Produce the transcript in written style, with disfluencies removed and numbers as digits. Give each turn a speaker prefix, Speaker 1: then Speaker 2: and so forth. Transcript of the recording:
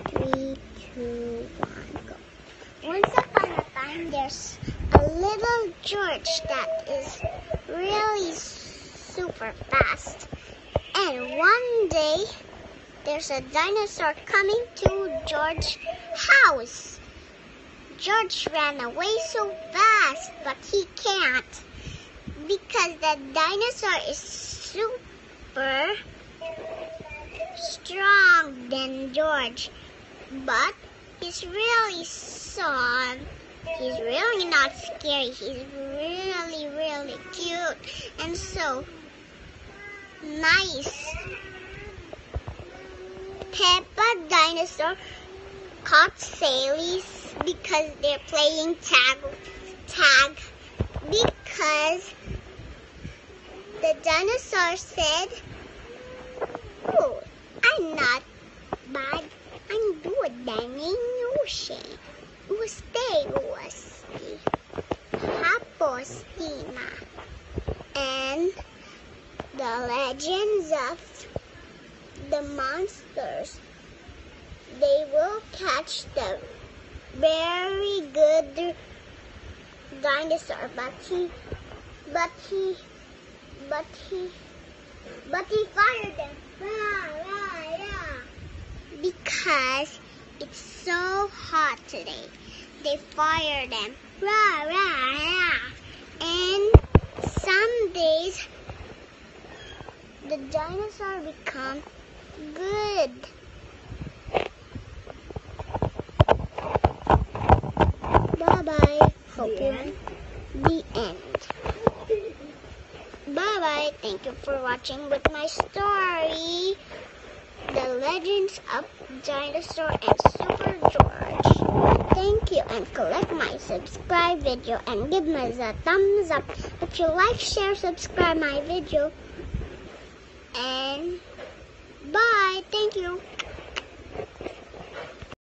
Speaker 1: 3, 2, 1, go. Once upon a time, there's a little George that is really super fast. And one day, there's a dinosaur coming to George's house. George ran away so fast, but he can't because the dinosaur is super strong than George. But he's really soft. He's really not scary. He's really, really cute and so nice. Peppa Dinosaur caught Sally's because they're playing tag because the dinosaur said, "Oh, I'm not bad. I'm good than Inushi. Usted usti. Hapostima." And the legends of the monsters, they will catch the very good dinosaur, but he fired them. Because it's so hot today. They fire them. And some days the dinosaur become good. Bye-bye. Hope you the end. Bye-bye. Thank you for watching with my story, The Legends of Dinosaur and Super George. Thank you, and click my subscribe video and give me the thumbs up if you like, share, subscribe my video. And bye. Thank you.